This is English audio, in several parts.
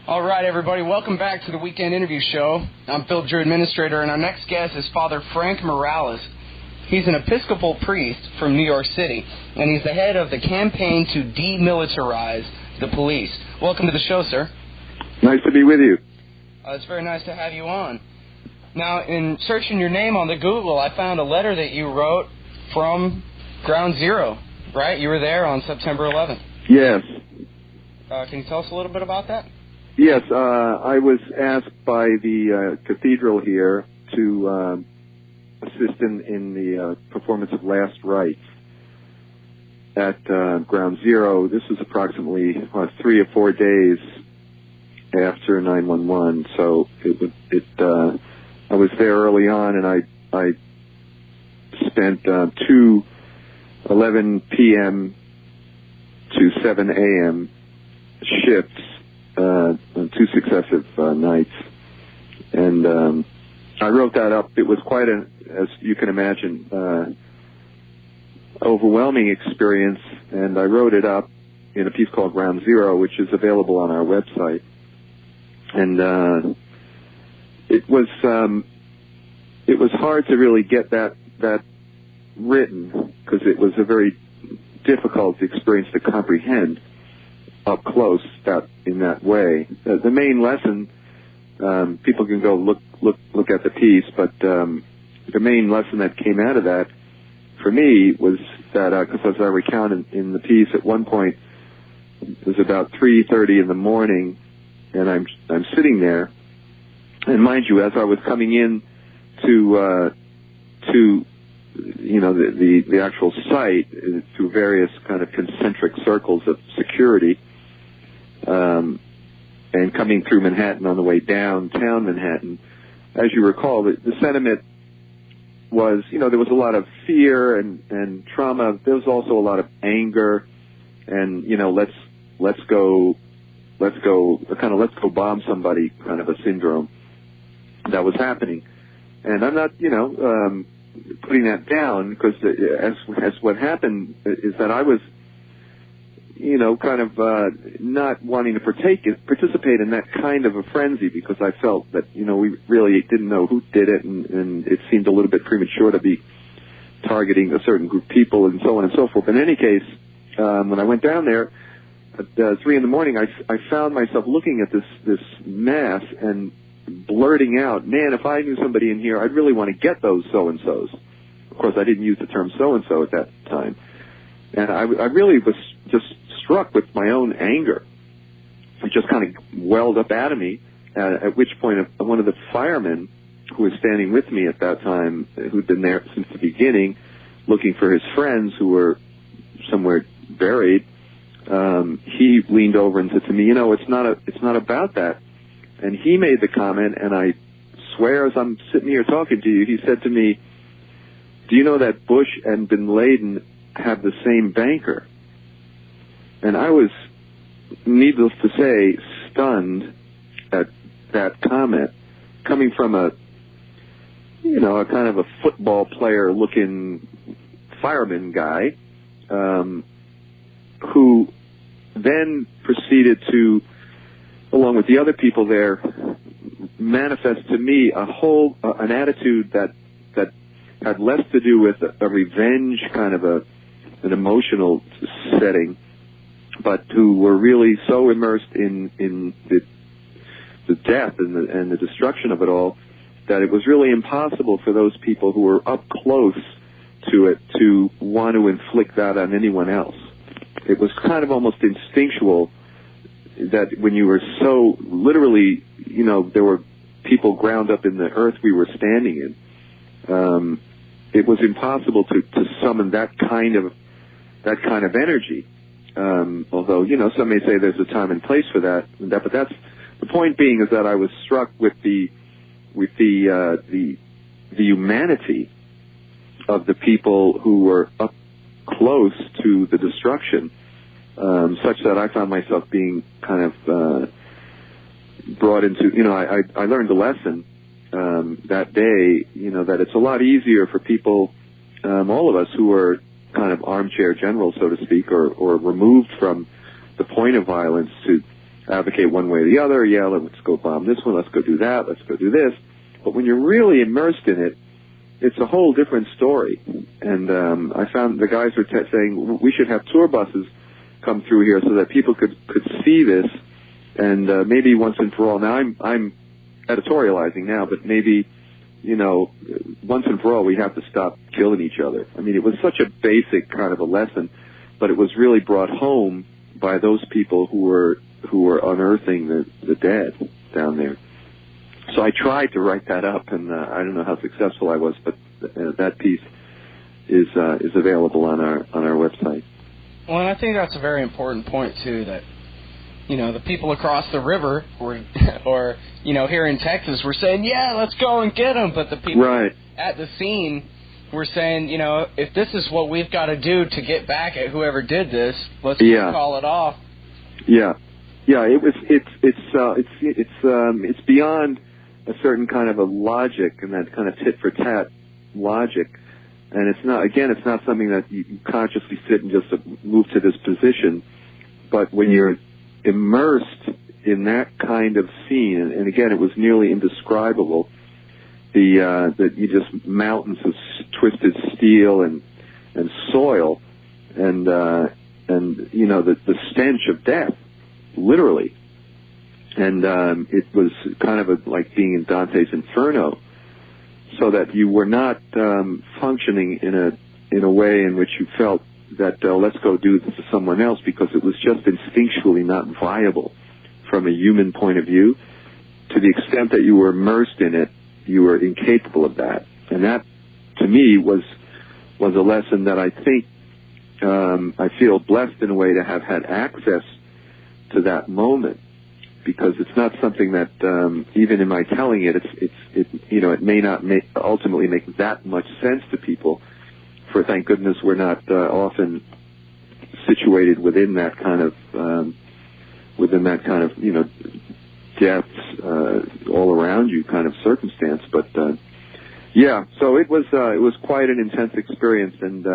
All right, everybody, welcome back to the Weekend Interview Show. I'm Phil, your administrator, and our next guest is Father Frank Morales. He's an Episcopal priest from New York City, and he's the head of the campaign to demilitarize the police. Welcome to the show, sir. Nice to be with you. It's very nice to have you on. Now, in searching your name on the Google, I found a letter that you wrote from Ground Zero, right? You were there on September 11th. Yes. Can you tell us a little bit about that? Yes, I was asked by the cathedral here to assist in the performance of Last Rites at Ground Zero. This was approximately 3 or 4 days after 9/11, so I was there early on, and I spent 2 11 p.m. to 7 a.m. shifts on 2 successive nights, and I wrote that up. It was quite as you can imagine, overwhelming experience, and I wrote it up in a piece called Ground Zero, which is available on our website. And it was hard to really get that written, because it was a very difficult experience to comprehend up close in that way. The main lesson, people can go look at the piece, but the main lesson that came out of that for me was that, because as I recount in the piece, at one point it was about 3:30 in the morning, and I'm sitting there, and mind you, as I was coming in to the actual site through various kind of concentric circles of security, and coming through Manhattan on the way downtown Manhattan, as you recall, the sentiment was, there was a lot of fear and trauma. There was also a lot of anger, and let's go bomb somebody kind of a syndrome that was happening. And I'm not, putting that down, because as what happened is that I was, kind of not wanting to participate in that kind of a frenzy, because I felt that, we really didn't know who did it, and it seemed a little bit premature to be targeting a certain group of people and so on and so forth. In any case, when I went down there at 3 in the morning, I found myself looking at this mass and blurting out, man, if I knew somebody in here, I'd really want to get those so-and-sos. Of course, I didn't use the term so-and-so at that time. And I really was just struck with my own anger. It just kind of welled up out of me, at which point one of the firemen who was standing with me at that time, who'd been there since the beginning, looking for his friends who were somewhere buried, he leaned over and said to me, it's not about that. And he made the comment, and I swear as I'm sitting here talking to you, he said to me, do you know that Bush and Bin Laden have the same banker? And I was, needless to say, stunned at that comment, coming from a kind of a football player looking fireman guy, who then proceeded to, along with the other people there, manifest to me an attitude that had less to do with a revenge kind of an emotional setting, but who were really so immersed in the death and the destruction of it all, that it was really impossible for those people who were up close to it to want to inflict that on anyone else. It was kind of almost instinctual that when you were so literally, there were people ground up in the earth we were standing in. It was impossible to summon that kind of energy. Although, some may say there's a time and place for that, but that's the point being, is that I was struck with the humanity of the people who were up close to the destruction, such that I found myself being kind of brought into, I learned a lesson that day, that it's a lot easier for people, all of us who are kind of armchair generals, so to speak, or removed from the point of violence, advocate one way or the other. Yeah, let's go bomb this one. Let's go do that. Let's go do this. But when you're really immersed in it, it's a whole different story. And I found the guys were saying we should have tour buses come through here so that people could see this, and maybe once and for all. Now I'm editorializing now, but maybe, you know, once and for all we have to stop killing each other. I mean, it was such a basic kind of a lesson, but it was really brought home by those people who were unearthing the dead down there. So I tried to write that up, and I don't know how successful I was, but that piece is available on our website. Well, and I think that's a very important point too. That, you know, the people across the river or you know, here in Texas were saying, yeah, let's go and get them, but the people at the scene were saying, you know, if this is what we've got to do to get back at whoever did this, let's call it off. Yeah. It's beyond a certain kind of a logic and that kind of tit for tat logic, and it's not something that you consciously sit and just move to this position. But when you're immersed in that kind of scene, and again, it was nearly indescribable. You just mountains of twisted steel and soil, and you know, the stench of death, literally. And it was kind of like being in Dante's Inferno, so that you were not functioning in a way in which you felt that let's go do this to someone else, because it was just instinctually not viable from a human point of view. To the extent that you were immersed in it, you were incapable of that. And that, to me, was a lesson that I think I feel blessed in a way to have had access to that moment, because it's not something that even in my telling it, it may not ultimately make that much sense to people. For thank goodness we're not often situated within that kind of you know, deaths all around you kind of circumstance. But so it was quite an intense experience, and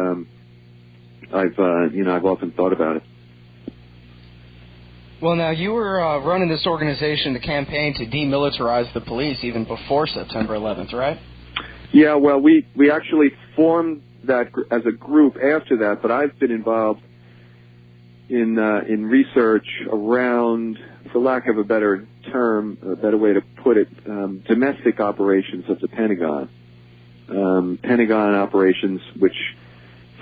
I've often thought about it. Well, now, you were running this organization, the campaign to demilitarize the police, even before September 11th, right? Yeah, well, we actually formed that as a group after that, but I've been involved in research around, for lack of a better term, a better way to put it, domestic operations of the Pentagon. Pentagon operations which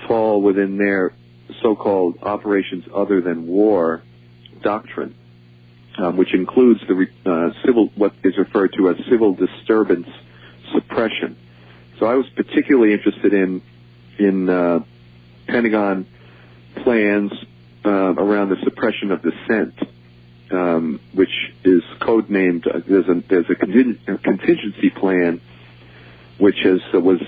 fall within their so-called operations other than war doctrine, which includes the what is referred to as civil disturbance suppression. So I was particularly interested in Pentagon plans around the suppression of dissent, which is codenamed. There's a contingency plan which was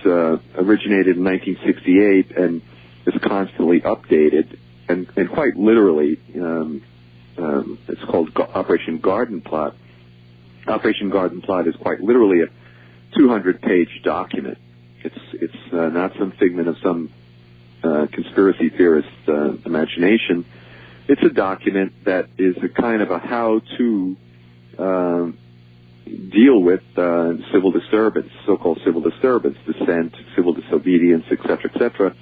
originated in 1968 and is constantly updated, and quite literally. It's called Operation Garden Plot. Operation Garden Plot is quite literally a 200-page document. It's not some figment of some conspiracy theorist imagination. It's a document that is a kind of a how-to deal with civil disturbance, so-called civil disturbance, dissent, civil disobedience, etc.,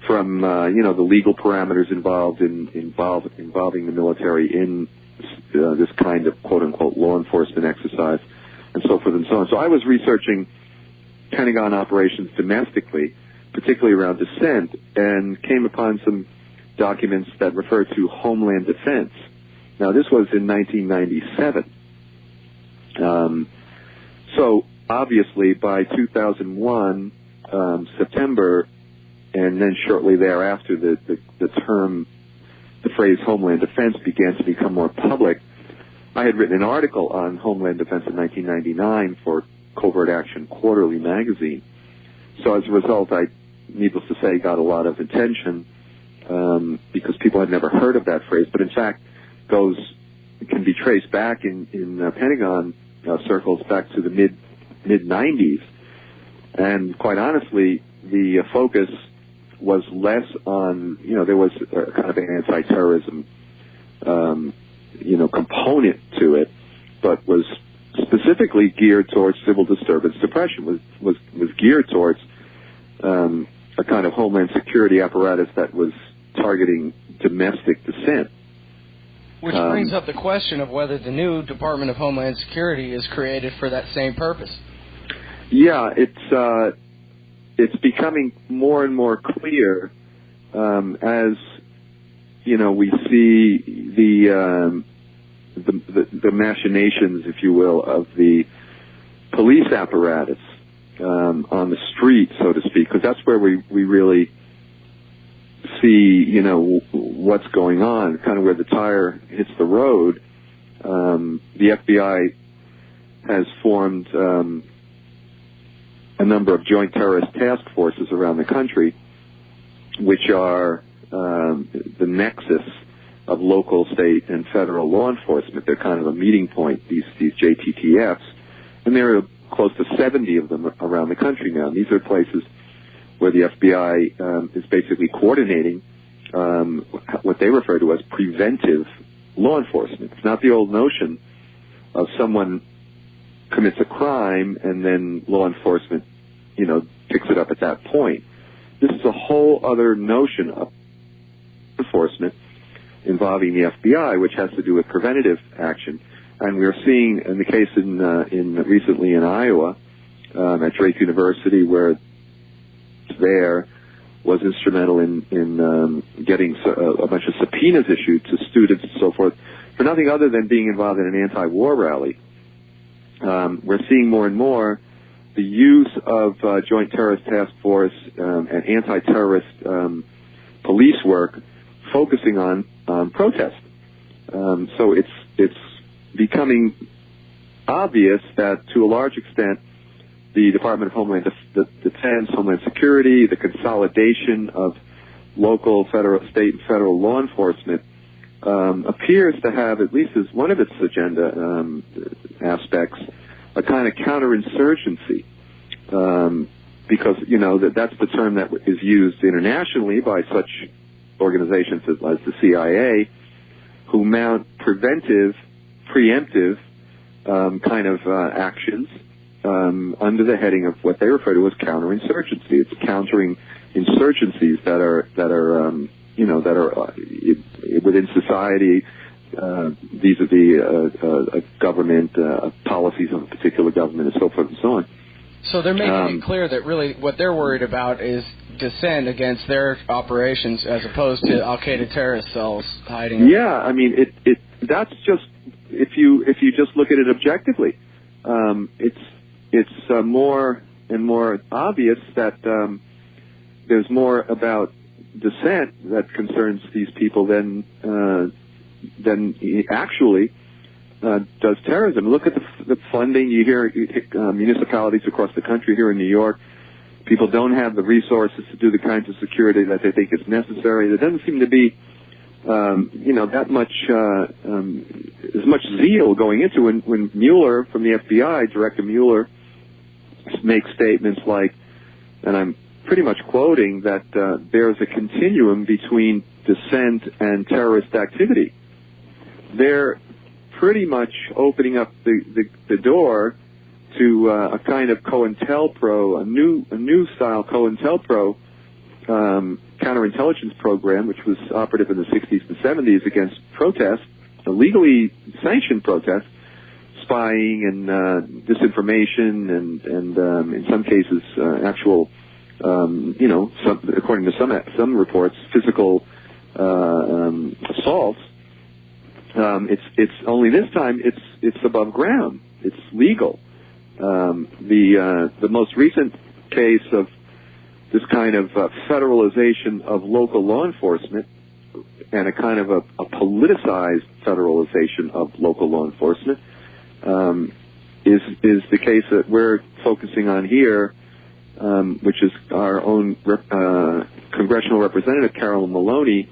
from the legal parameters involving the military in this kind of quote-unquote law enforcement exercise, and so forth and so on. So I was researching Pentagon operations domestically, particularly around dissent, and came upon some documents that refer to Homeland Defense. Now, this was in 1997. So obviously by 2001, September, and then shortly thereafter, the phrase Homeland Defense began to become more public. I had written an article on Homeland Defense in 1999 for Covert Action Quarterly magazine. So as a result, I, needless to say, got a lot of attention because people had never heard of that phrase. But in fact, can be traced back in Pentagon circles back to the mid 90s. And quite honestly, the focus was less on, there was a kind of an anti-terrorism component to it, but was specifically geared towards civil disturbance suppression, was geared towards a kind of homeland security apparatus that was targeting domestic dissent. Which brings up the question of whether the new Department of Homeland Security is created for that same purpose. Yeah, it's becoming more and more clear as we see the machinations, if you will, of the police apparatus on the street, so to speak, because that's where we really see, what's going on, kind of where the tire hits the road. The FBI has formed a number of joint terrorist task forces around the country, which are the nexus of local, state, and federal law enforcement. They're kind of a meeting point, these JTTFs, and there are close to 70 of them around the country now. These are places where the FBI is basically coordinating what they refer to as preventive law enforcement. It's not the old notion of someone commits a crime and then law enforcement, picks it up at that point. This is a whole other notion of enforcement involving the FBI, which has to do with preventative action. And we're seeing, in the case recently in Iowa, at Drake University, where there was instrumental in getting a bunch of subpoenas issued to students and so forth for nothing other than being involved in an anti-war rally. We're seeing more and more the use of Joint Terrorist Task Force and anti-terrorist police work focusing on protest. So it's becoming obvious that, to a large extent, the Department of Homeland Defense, Homeland Security, the consolidation of local, federal, state, and federal law enforcement appears to have, at least as one of its agenda aspects, a kind of counterinsurgency, because that's the term that is used internationally by such organizations as the CIA, who mount preventive, preemptive kind of actions under the heading of what they refer to as counterinsurgency. It's countering insurgencies that are within society vis-a-vis a government, policies of a particular government, and so forth and so on. So they're making it clear that really what they're worried about is dissent against their operations, as opposed to Al-Qaeda terrorist cells hiding. Yeah, I mean, that's just, if you just look at it objectively, it's more and more obvious that there's more about dissent that concerns these people than actually does terrorism. Look at the funding. You hear municipalities across the country, here in New York, people don't have the resources to do the kinds of security that they think is necessary. There doesn't seem to be that much as much zeal going into when Mueller from the FBI, Director Mueller, makes statements like, and I'm pretty much quoting, that there's a continuum between dissent and terrorist activity. They're pretty much opening up the door to a kind of COINTELPRO, a new style COINTELPRO counterintelligence program, which was operative in the 60s and 70s against protests, illegally sanctioned protests, spying and disinformation, and in some cases actual, according to some reports, physical assaults. It's only this time it's above ground. It's legal. The most recent case of this kind of federalization of local law enforcement, and a kind of a politicized federalization of local law enforcement, is the case that we're focusing on here, which is our own congressional representative, Carolyn Maloney,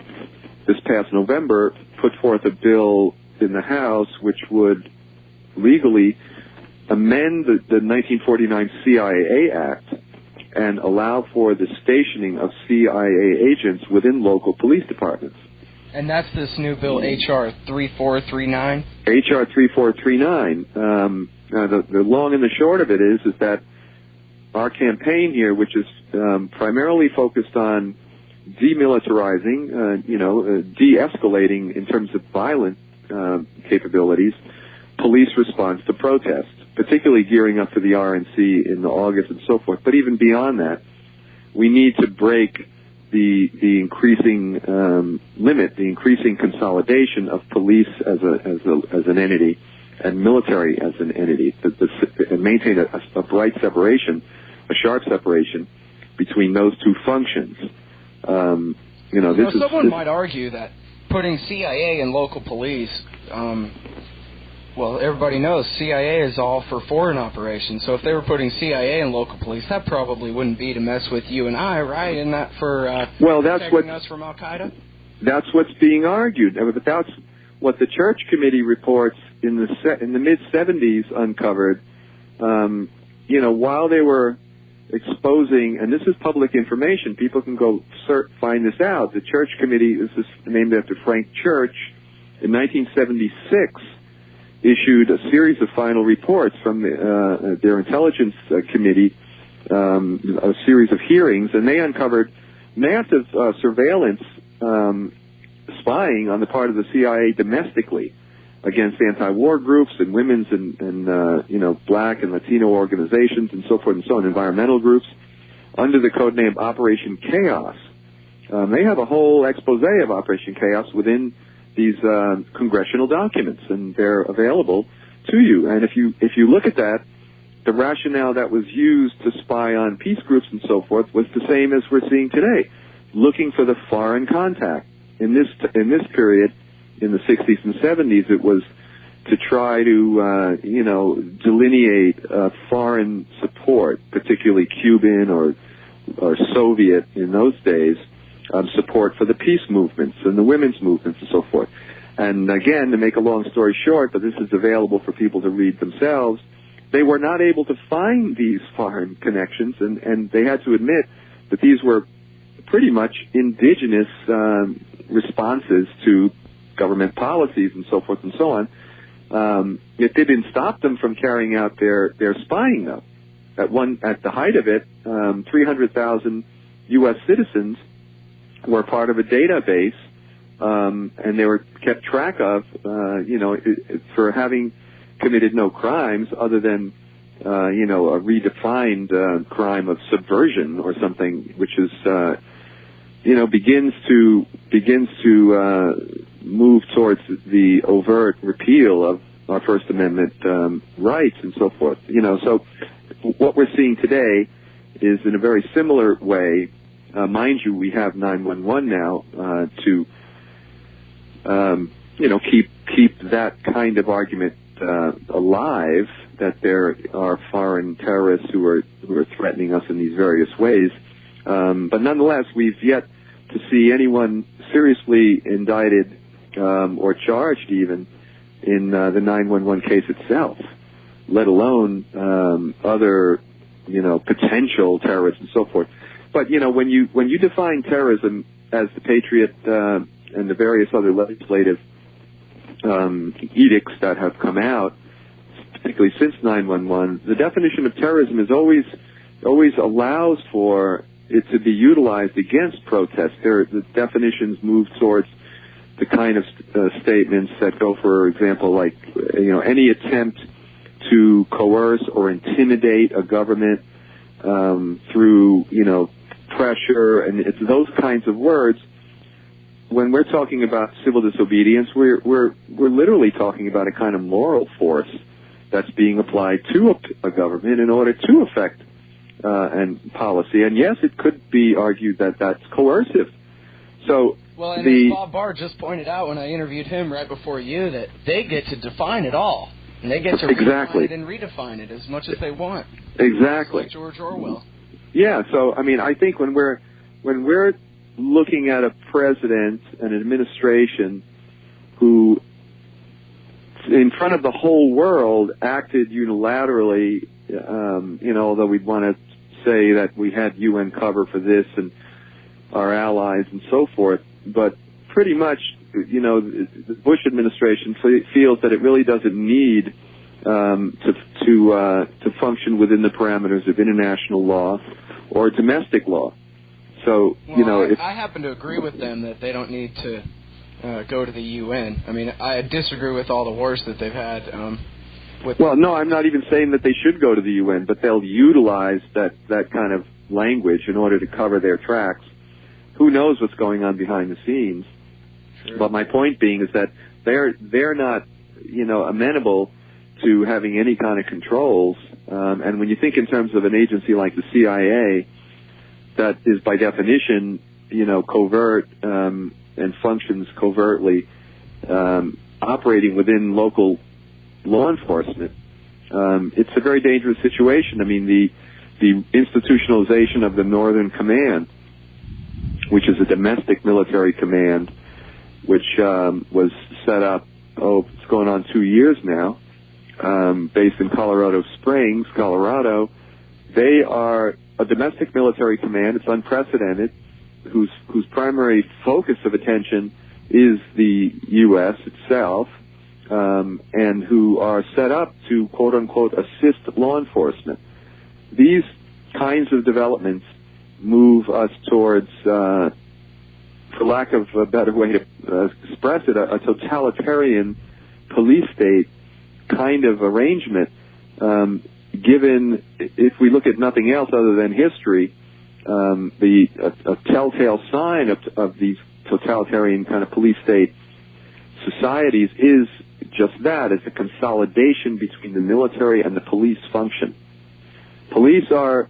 this past November, put forth a bill in the House which would legally amend the 1949 CIA Act and allow for the stationing of CIA agents within local police departments. And that's this new bill, H.R. 3439? H.R. 3439. The long and the short of it is that our campaign here, which is primarily focused on demilitarizing, de-escalating in terms of violent capabilities, police response to protest, particularly gearing up for the RNC in August and so forth. But even beyond that, we need to break the increasing limit, the increasing consolidation of police as an entity and military as an entity, and maintain a bright separation, a sharp separation between those two functions. Someone might argue that putting CIA in local police, well, everybody knows CIA is all for foreign operations. So if they were putting CIA in local police, that probably wouldn't be to mess with you and I, right? Isn't that for protecting us from Al-Qaeda? That's what's being argued. But that's what the Church Committee reports in the mid-'70s uncovered. While they were exposing, and this is public information, people can go find this out. The Church Committee, this is named after Frank Church, in 1976, issued a series of final reports from their intelligence committee, a series of hearings, and they uncovered massive surveillance, spying on the part of the CIA domestically against anti-war groups and women's and black and Latino organizations and so forth and so on, environmental groups, under the codename Operation Chaos. They have a whole expose of Operation Chaos within these congressional documents, and they're available to you. And if you look at that, the rationale that was used to spy on peace groups and so forth was the same as we're seeing today, looking for the foreign contact. In this period, in the 60s and 70s, it was to try to delineate foreign support, particularly Cuban or Soviet in those days. Support for the peace movements and the women's movements and so forth. And again, to make a long story short, but this is available for people to read themselves, they were not able to find these foreign connections, and they had to admit that these were pretty much indigenous responses to government policies and so forth and so on. It didn't stop them from carrying out their spying, though. At the height of it, 300,000 U.S. citizens were part of a database, and they were kept track of, for having committed no crimes other than, a redefined crime of subversion or something, which is, begins to move towards the overt repeal of our First Amendment rights and so forth. So what we're seeing today is in a very similar way. Mind you, we have 911 now to keep that kind of argument alive, that there are foreign terrorists who are threatening us in these various ways. But nonetheless, we've yet to see anyone seriously indicted or charged even in the 911 case itself, let alone other potential terrorists and so forth. But when you define terrorism as the Patriot and the various other legislative edicts that have come out, particularly since 9/11, the definition of terrorism is always allows for it to be utilized against protest. The definitions move towards the kind of statements that go, for example, like any attempt to coerce or intimidate a government through pressure, and it's those kinds of words. When we're talking about civil disobedience, we're literally talking about a kind of moral force that's being applied to a government in order to affect and policy. And yes, it could be argued that that's coercive. So as Bob Barr just pointed out when I interviewed him right before you, that they get to define it all, and they get to redefine it and redefine it as much as they want. Exactly. Like George Orwell. Yeah. So I think when we're looking at a president, an administration who, in front of the whole world, acted unilaterally, although we'd want to say that we had UN cover for this and our allies and so forth, but pretty much the Bush administration feels that it really doesn't need to function within the parameters of international law or domestic law. So, I happen to agree with them that they don't need to go to the UN. I mean, I disagree with all the wars that they've had. No, I'm not even saying that they should go to the UN, but they'll utilize that kind of language in order to cover their tracks. Who knows what's going on behind the scenes? Sure. But my point being is that they're not, amenable to having any kind of controls. And when you think in terms of an agency like the CIA, that is by definition, covert and functions covertly, operating within local law enforcement, it's a very dangerous situation. I mean, the institutionalization of the Northern Command, which is a domestic military command, which was set up, it's going on 2 years now, based in Colorado Springs, Colorado. They are a domestic military command. It's unprecedented, whose primary focus of attention is the U.S. itself, and who are set up to, quote-unquote, assist law enforcement. These kinds of developments move us towards, for lack of a better way to express it, a totalitarian police state kind of arrangement, given, if we look at nothing else other than history, a telltale sign of these totalitarian kind of police state societies is just that. It's a consolidation between the military and the police function. Police are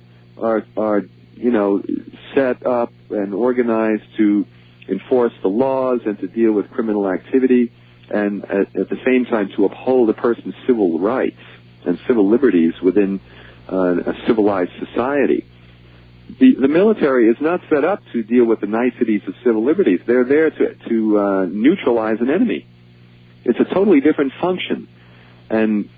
set up and organized to enforce the laws and to deal with criminal activity, and at the same time to uphold a person's civil rights and civil liberties within a civilized society. The military is not set up to deal with the niceties of civil liberties. They're there to neutralize an enemy. It's a totally different function. And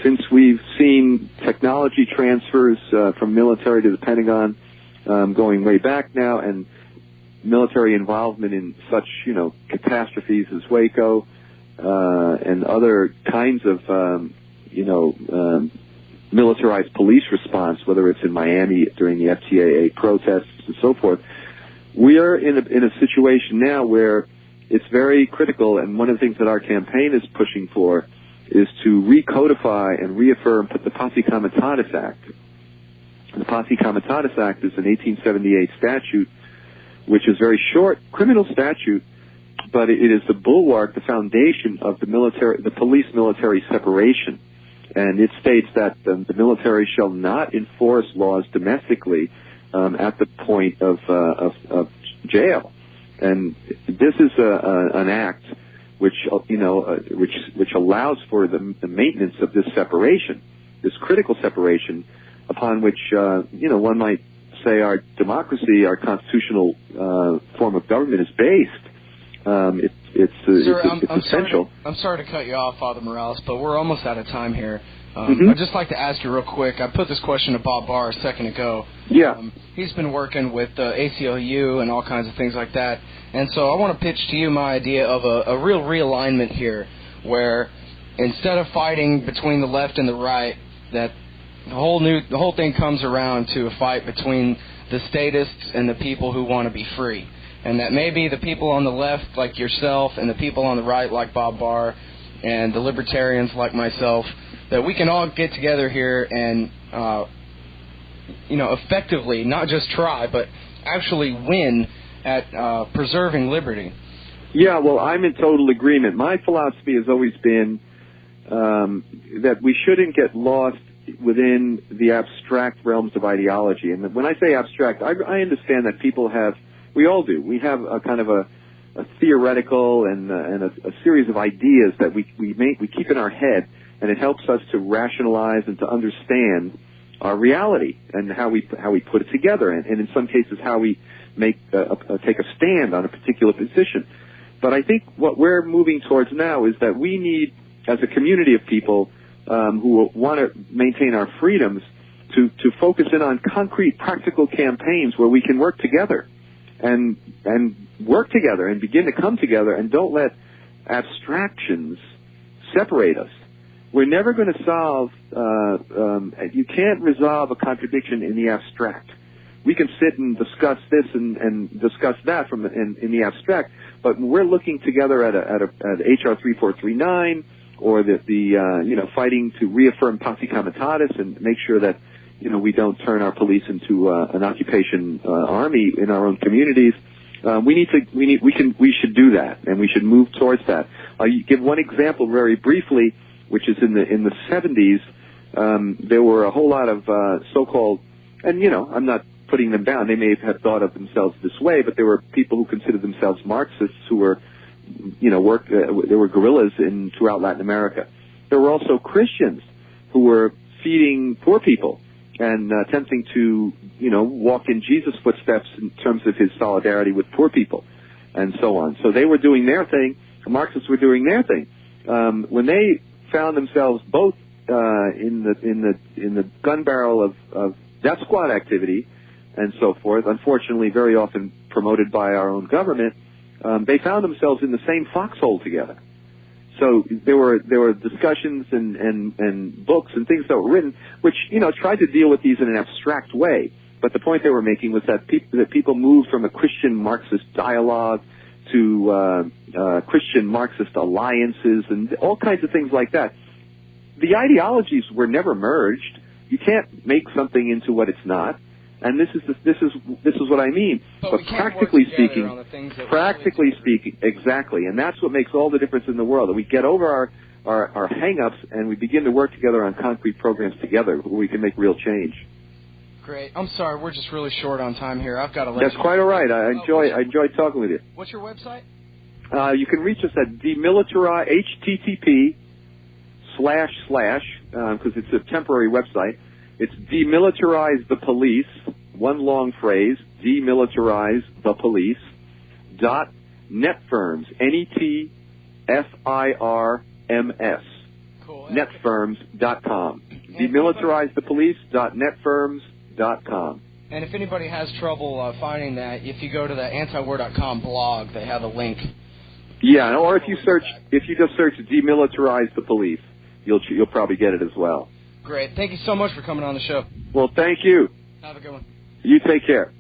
since we've seen technology transfers from military to the Pentagon going way back now, and military involvement in such, catastrophes as Waco and other kinds of, militarized police response, whether it's in Miami during the FTAA protests and so forth, we are in a situation now where it's very critical, and one of the things that our campaign is pushing for is to recodify and reaffirm the Posse Comitatus Act. The Posse Comitatus Act is an 1878 statute, which is a very short criminal statute, but it is the bulwark, the foundation of the police-military separation. And it states that the military shall not enforce laws domestically at the point of jail. And this is an act which allows for the maintenance of this separation, this critical separation, upon which one might say our democracy, our constitutional form of government is based. It's essential. I'm sorry to cut you off, Father Morales, but we're almost out of time here. I'd just like to ask you real quick. I put this question to Bob Barr a second ago. Yeah. He's been working with ACLU and all kinds of things like that. And so I want to pitch to you my idea of a real realignment here, where instead of fighting between the left and the right, that the whole thing comes around to a fight between the statists and the people who want to be free. And that maybe the people on the left, like yourself, and the people on the right, like Bob Barr, and the libertarians, like myself, that we can all get together here and, effectively, not just try, but actually win at preserving liberty. Yeah, well, I'm in total agreement. My philosophy has always been that we shouldn't get lost within the abstract realms of ideology. And when I say abstract, I understand that people have, we all do, we have a kind of a theoretical and a series of ideas that we keep in our head, and it helps us to rationalize and to understand our reality and how we put it together, and in some cases how we take a stand on a particular position. But I think what we're moving towards now is that we need, as a community of people who want to maintain our freedoms, to focus in on concrete, practical campaigns where we can work together and work together and begin to come together, and don't let abstractions separate us. We're never going to solve, you can't resolve a contradiction in the abstract. We can sit and discuss this and discuss that in the abstract, but when we're looking together at HR 3439 or fighting to reaffirm Pacta Comitatus and make sure that, we don't turn our police into an occupation army in our own communities. We should do that, and we should move towards that. I'll give one example very briefly, which is in the 70s. There were a whole lot of so-called, and I'm not putting them down. They may have thought of themselves this way, but there were people who considered themselves Marxists who were, there were guerrillas throughout Latin America. There were also Christians who were feeding poor people and attempting to, walk in Jesus' footsteps in terms of his solidarity with poor people, and so on. So they were doing their thing. The Marxists were doing their thing. When they found themselves both in the gun barrel of death squad activity and so forth, unfortunately very often promoted by our own government, they found themselves in the same foxhole together. So there were discussions and books and things that were written which tried to deal with these in an abstract way. But the point they were making was that people moved from a Christian Marxist dialogue to Christian Marxist alliances and all kinds of things like that. The ideologies were never merged. You can't make something into what it's not. And this is what I mean. But practically speaking, exactly, and that's what makes all the difference in the world. That we get over our hang-ups and we begin to work together on concrete programs together where we can make real change. Great. I'm sorry, we're just really short on time here. I've got to let That's quite all right. I enjoy talking with you. What's your website? You can reach us at Demilitarize HTTP / because it's a temporary website. It's Demilitarize the Police, one long phrase, Demilitarize the Police, .netfirms, NETFIRMS, cool. netfirms.com. Demilitarizethepolice.netfirms.com. And if anybody has trouble finding that, if you go to the antiwar.com blog, they have a link. Yeah, or if you just search Demilitarize the Police, you'll probably get it as well. Great. Thank you so much for coming on the show. Well, thank you. Have a good one. You take care.